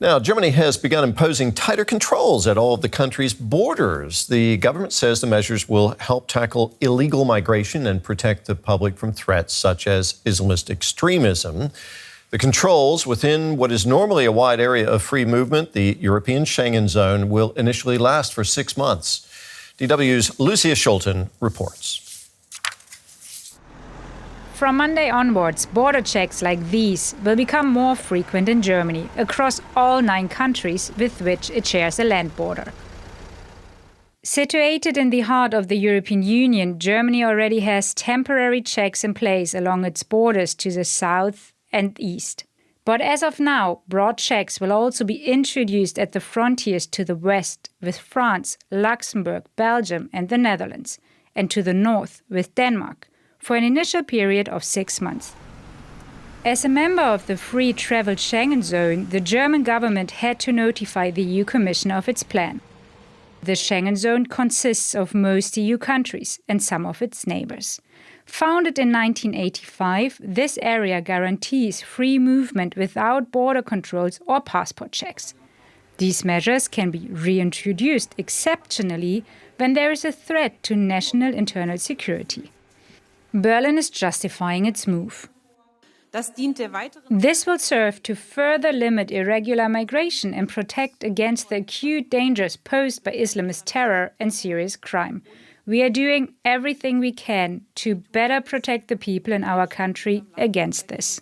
Now, Germany has begun imposing tighter controls at all of the country's borders. The government says the measures will help tackle illegal migration and protect the public from threats such as Islamist extremism. The controls within what is normally a wide area of free movement, the European Schengen zone, will initially last for 6 months. DW's Lucia Schulten reports. From Monday onwards, border checks like these will become more frequent in Germany across all 9 countries with which it shares a land border. Situated in the heart of the European Union, Germany already has temporary checks in place along its borders to the south and east. But as of now, broad checks will also be introduced at the frontiers to the west with France, Luxembourg, Belgium and the Netherlands, and to the north with Denmark, for an initial period of 6 months. As a member of the free travel Schengen zone, the German government had to notify the EU Commission of its plan. The Schengen zone consists of most EU countries and some of its neighbors. Founded in 1985, this area guarantees free movement without border controls or passport checks. These measures can be reintroduced exceptionally when there is a threat to national internal security. Berlin is justifying its move. This will serve to further limit irregular migration and protect against the acute dangers posed by Islamist terror and serious crime. We are doing everything we can to better protect the people in our country against this.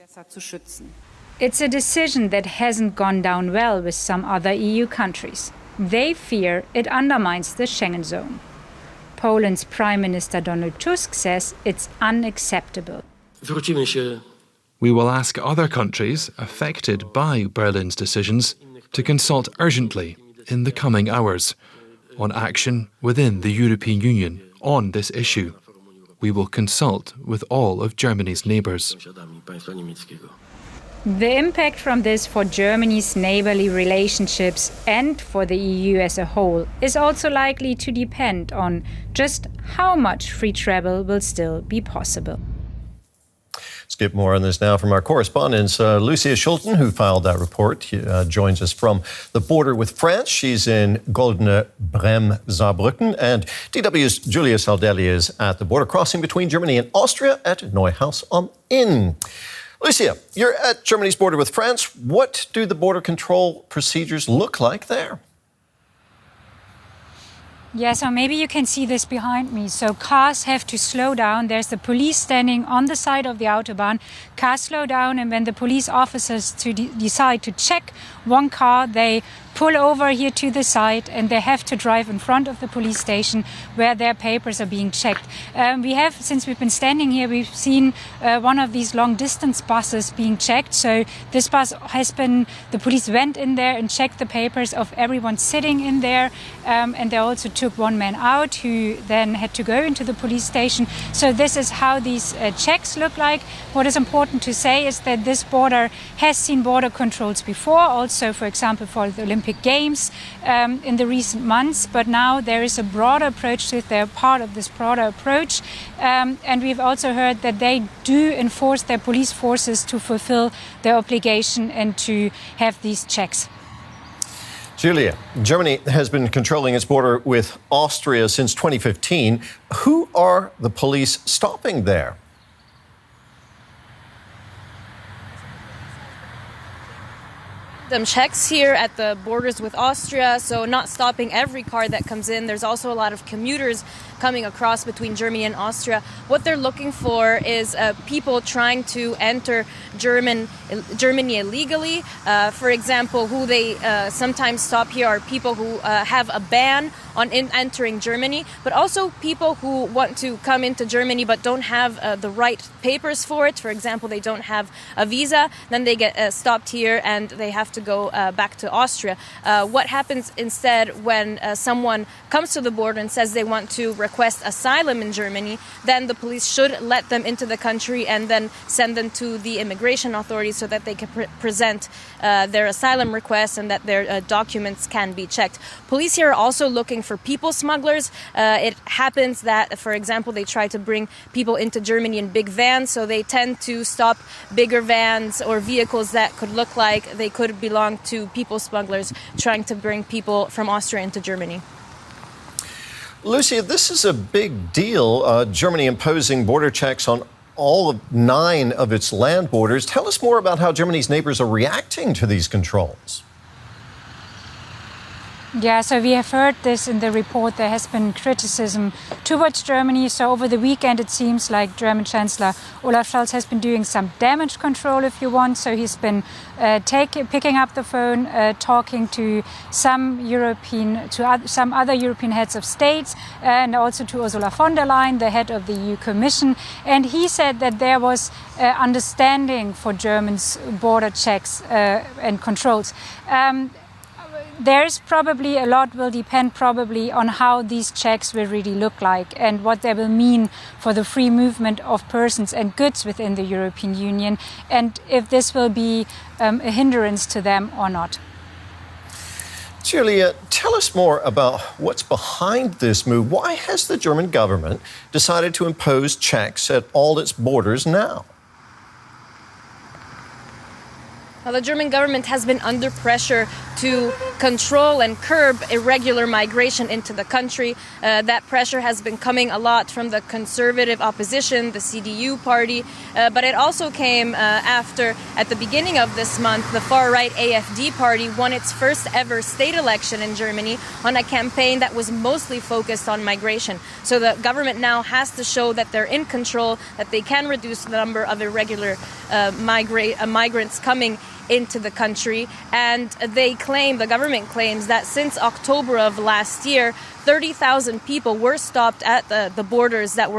It's a decision that hasn't gone down well with some other EU countries. They fear it undermines the Schengen zone. Poland's Prime Minister Donald Tusk says it's unacceptable. We will ask other countries affected by Berlin's decisions to consult urgently in the coming hours on action within the European Union on this issue. We will consult with all of Germany's neighbours. The impact from this for Germany's neighbourly relationships and for the EU as a whole is also likely to depend on just how much free travel will still be possible. Let's get more on this now from our correspondent, Lucia Schulten, who filed that report. She joins us from the border with France. She's in Goldene Brem, Saarbrücken. And DW's Julia Saldelli is at the border crossing between Germany and Austria at Neuhaus am Inn. Lucia, you're at Germany's border with France. What do the border control procedures look like there? Yeah, so maybe you can see this behind me. So cars have to slow down. There's the police standing on the side of the Autobahn. Cars slow down, and when the police officers decide to check one car, they pull over here to the side and they have to drive in front of the police station where their papers are being checked. Since we've been standing here, we've seen one of these long distance buses being checked. So this bus the police went in there and checked the papers of everyone sitting in there. And they also took one man out who then had to go into the police station. So this is how these checks look like. What is important to say is that this border has seen border controls before, also, for example, for the Olympic Games in the recent months, but now there is a broader approach to it. They're part of this broader approach, and we've also heard that they do enforce their police forces to fulfill their obligation and to have these checks. Julia, Germany has been controlling its border with Austria since 2015. Who are the police stopping there? Checks here at the borders with Austria, so not stopping every car that comes in. There's also a lot of commuters coming across between Germany and Austria. What they're looking for is people trying to enter Germany illegally. For example, who they sometimes stop here are people who have a ban on entering Germany, but also people who want to come into Germany but don't have the right papers for it. For example, they don't have a visa, then they get stopped here and they have to go back to Austria. What happens instead when someone comes to the border and says they want to request asylum in Germany, then the police should let them into the country and then send them to the immigration authorities so that they can present their asylum request and that their documents can be checked. Police here are also looking for people smugglers. It happens that, for example, they try to bring people into Germany in big vans, so they tend to stop bigger vans or vehicles that could look like they could belong to people smugglers trying to bring people from Austria into Germany. Lucia, this is a big deal, Germany imposing border checks on all 9 of its land borders. Tell us more about how Germany's neighbors are reacting to these controls. Yeah, so we have heard this in the report. There has been criticism towards Germany. So over the weekend, it seems like German Chancellor Olaf Scholz has been doing some damage control, if you want. So he's been picking up the phone, talking to some other European heads of states, and also to Ursula von der Leyen, the head of the EU Commission. And he said that there was understanding for Germans' border checks and controls. There's probably a lot will depend probably on how these checks will really look like and what they will mean for the free movement of persons and goods within the European Union, and if this will be a hindrance to them or not. Julia, tell us more about what's behind this move. Why has the German government decided to impose checks at all its borders now? Well, the German government has been under pressure to control and curb irregular migration into the country. That pressure has been coming a lot from the conservative opposition, the CDU party, but it also came after, at the beginning of this month, the far-right AfD party won its first ever state election in Germany on a campaign that was mostly focused on migration. So the government now has to show that they're in control, that they can reduce the number of irregular migrants coming into the country, and the government claims that since October of last year, 30,000 people were stopped at the borders that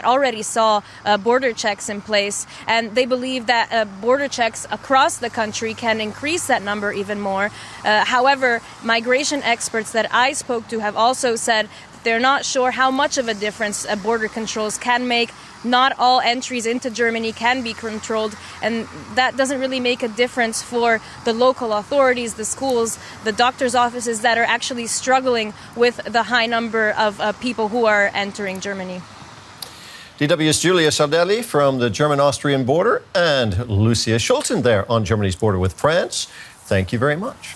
already saw border checks in place, and they believe that border checks across the country can increase that number even more. However, migration experts that I spoke to have also said that they're not sure how much of a difference border controls can make. Not all entries into Germany can be controlled, and that doesn't really make a difference for the local authorities, the schools, the doctors' offices that are actually struggling with the high number of people who are entering Germany. DW's Julia Sardelli from the German-Austrian border and Lucia Schulten there on Germany's border with France. Thank you very much.